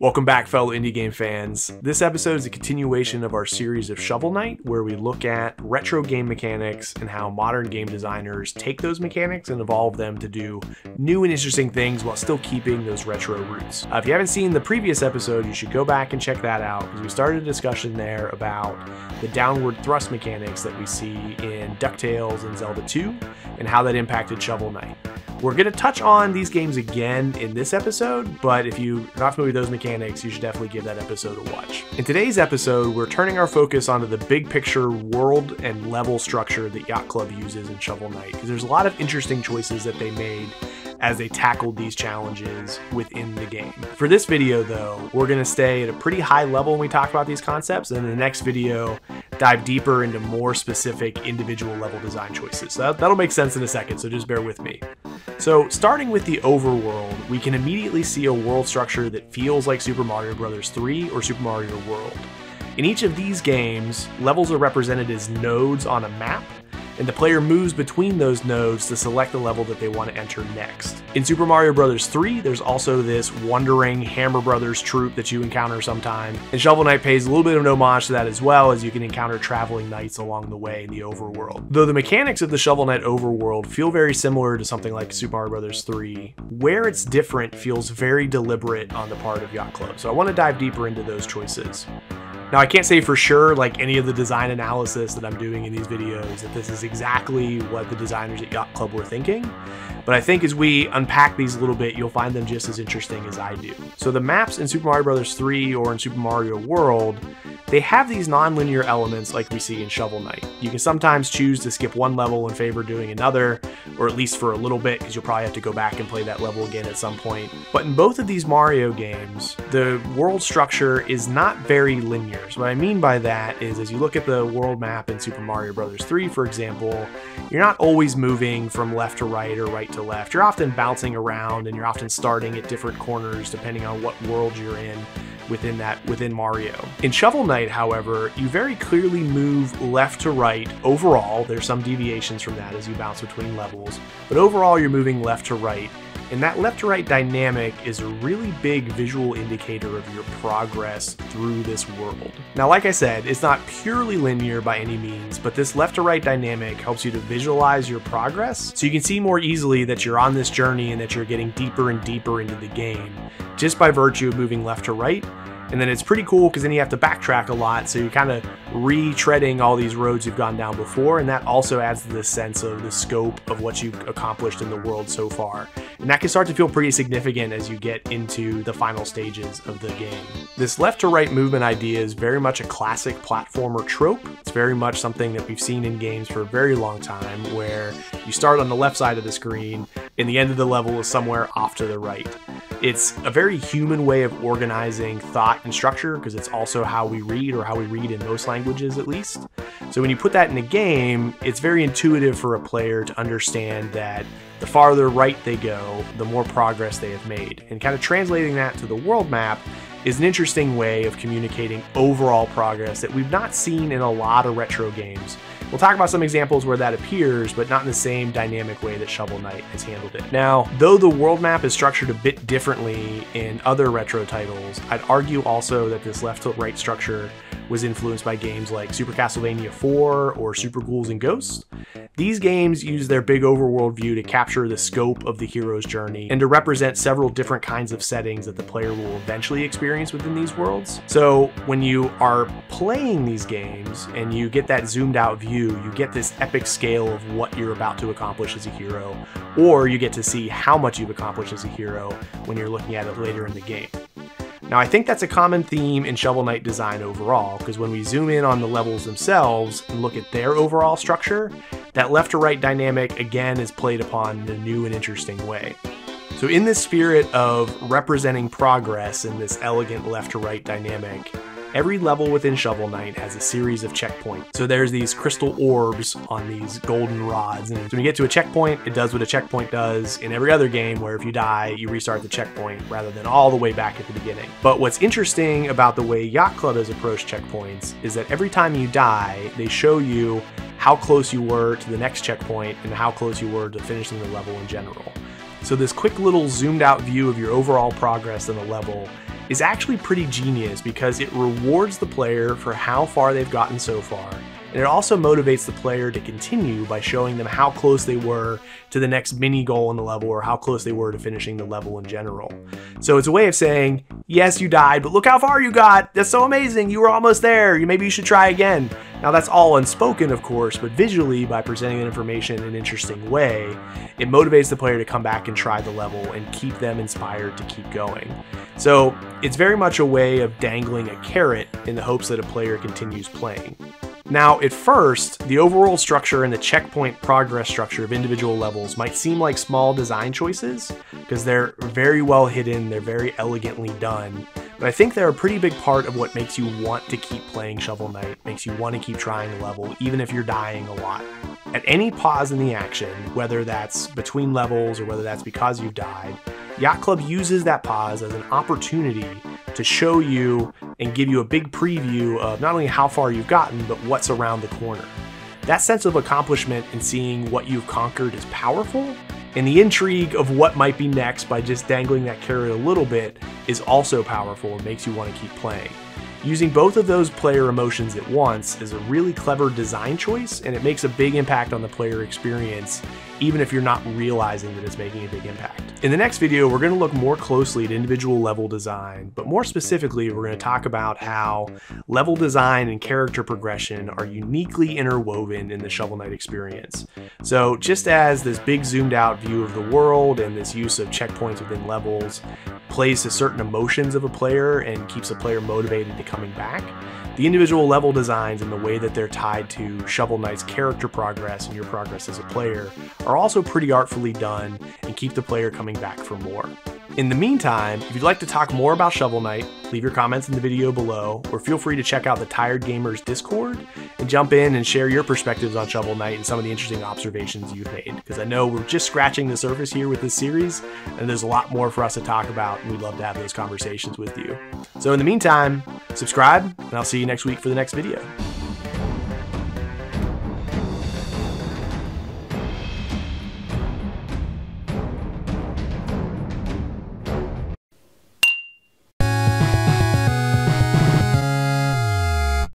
Welcome back, fellow indie game fans. This episode is a continuation of our series of Shovel Knight, where we look at retro game mechanics and how modern game designers take those mechanics and evolve them to do new and interesting things while still keeping those retro roots. If you haven't seen the previous episode, you should go back and check that out, because we started a discussion there about the downward thrust mechanics that we see in DuckTales and Zelda 2, and how that impacted Shovel Knight. We're going to touch on these games again in this episode, but if you're not familiar with those mechanics, you should definitely give that episode a watch. In today's episode, we're turning our focus onto the big picture world and level structure that Yacht Club uses in Shovel Knight, because there's a lot of interesting choices that they made as they tackled these challenges within the game. For this video though, we're going to stay at a pretty high level when we talk about these concepts, and in the next video, dive deeper into more specific individual level design choices. So that'll make sense in a second, so just bear with me. So starting with the overworld, we can immediately see a world structure that feels like Super Mario Bros. 3 or Super Mario World. In each of these games, levels are represented as nodes on a map, and the player moves between those nodes to select the level that they want to enter next. In Super Mario Bros. 3, there's also this wandering Hammer Brothers troupe that you encounter sometime, and Shovel Knight pays a little bit of an homage to that as well, as you can encounter traveling knights along the way in the overworld. Though the mechanics of the Shovel Knight overworld feel very similar to something like Super Mario Bros. 3, where it's different feels very deliberate on the part of Yacht Club, so I want to dive deeper into those choices. Now, I can't say for sure, like any of the design analysis that I'm doing in these videos, that this is exactly what the designers at Yacht Club were thinking, but I think as we unpack these a little bit, you'll find them just as interesting as I do. So the maps in Super Mario Bros. 3 or in Super Mario World, they have these non-linear elements like we see in Shovel Knight. You can sometimes choose to skip one level in favor of doing another, or at least for a little bit, because you'll probably have to go back and play that level again at some point. But in both of these Mario games, the world structure is not very linear. So what I mean by that is, as you look at the world map in Super Mario Bros. 3, for example, you're not always moving from left to right or right to left. You're often bouncing around, and you're often starting at different corners depending on what world you're in within Mario. In Shovel Knight, however, you very clearly move left to right overall. There's some deviations from that as you bounce between levels, but overall you're moving left to right. And that left to right dynamic is a really big visual indicator of your progress through this world. Now, like I said, it's not purely linear by any means, but this left to right dynamic helps you to visualize your progress, so you can see more easily that you're on this journey and that you're getting deeper and deeper into the game just by virtue of moving left to right. And then it's pretty cool because then you have to backtrack a lot, so you're kind of retreading all these roads you've gone down before, and that also adds to this sense of the scope of what you've accomplished in the world so far. And that can start to feel pretty significant as you get into the final stages of the game. This left to right movement idea is very much a classic platformer trope. It's very much something that we've seen in games for a very long time, where you start on the left side of the screen and the end of the level is somewhere off to the right. It's a very human way of organizing thought and structure, because it's also how we read, or how we read in most languages at least. So when you put that in a game, it's very intuitive for a player to understand that the farther right they go, the more progress they have made. And kind of translating that to the world map is an interesting way of communicating overall progress that we've not seen in a lot of retro games. We'll talk about some examples where that appears, but not in the same dynamic way that Shovel Knight has handled it. Now, though the world map is structured a bit differently in other retro titles, I'd argue also that this left to right structure was influenced by games like Super Castlevania 4 or Super Ghouls and Ghosts. These games use their big overworld view to capture the scope of the hero's journey and to represent several different kinds of settings that the player will eventually experience within these worlds. So when you are playing these games and you get that zoomed out view, you get this epic scale of what you're about to accomplish as a hero, or you get to see how much you've accomplished as a hero when you're looking at it later in the game. Now, I think that's a common theme in Shovel Knight design overall, because when we zoom in on the levels themselves and look at their overall structure, that left to right dynamic again is played upon in a new and interesting way. So in this spirit of representing progress in this elegant left to right dynamic, every level within Shovel Knight has a series of checkpoints. So there's these crystal orbs on these golden rods, and when you get to a checkpoint, it does what a checkpoint does in every other game, where if you die, you restart the checkpoint rather than all the way back at the beginning. But what's interesting about the way Yacht Club has approached checkpoints is that every time you die, they show you how close you were to the next checkpoint and how close you were to finishing the level in general. So this quick little zoomed out view of your overall progress in a level is actually pretty genius because it rewards the player for how far they've gotten so far, and it also motivates the player to continue by showing them how close they were to the next mini goal in the level or how close they were to finishing the level in general. So it's a way of saying, yes, you died, but look how far you got. That's so amazing. You were almost there. Maybe you should try again. Now that's all unspoken, of course, but visually, by presenting that information in an interesting way, it motivates the player to come back and try the level and keep them inspired to keep going. So it's very much a way of dangling a carrot in the hopes that a player continues playing. Now, at first, the overworld structure and the checkpoint progress structure of individual levels might seem like small design choices because they're very well hidden, they're very elegantly done, but I think they're a pretty big part of what makes you want to keep playing Shovel Knight, makes you want to keep trying the level, even if you're dying a lot. At any pause in the action, whether that's between levels or whether that's because you've died, Yacht Club uses that pause as an opportunity to show you and give you a big preview of not only how far you've gotten, but what's around the corner. That sense of accomplishment in seeing what you've conquered is powerful, and the intrigue of what might be next by just dangling that carrot a little bit is also powerful and makes you want to keep playing. Using both of those player emotions at once is a really clever design choice, and it makes a big impact on the player experience, even if you're not realizing that it's making a big impact. In the next video, we're going to look more closely at individual level design, but more specifically, we're going to talk about how level design and character progression are uniquely interwoven in the Shovel Knight experience. So just as this big zoomed out view of the world and this use of checkpoints within levels plays to certain emotions of a player and keeps a player motivated to coming back, the individual level designs and the way that they're tied to Shovel Knight's character progress and your progress as a player are also pretty artfully done and keep the player coming back for more. In the meantime, if you'd like to talk more about Shovel Knight, leave your comments in the video below, or feel free to check out the Tired Gamers Discord and jump in and share your perspectives on Shovel Knight and some of the interesting observations you've made, because I know we're just scratching the surface here with this series, and there's a lot more for us to talk about, and we'd love to have those conversations with you. So in the meantime, subscribe, and I'll see you next week for the next video.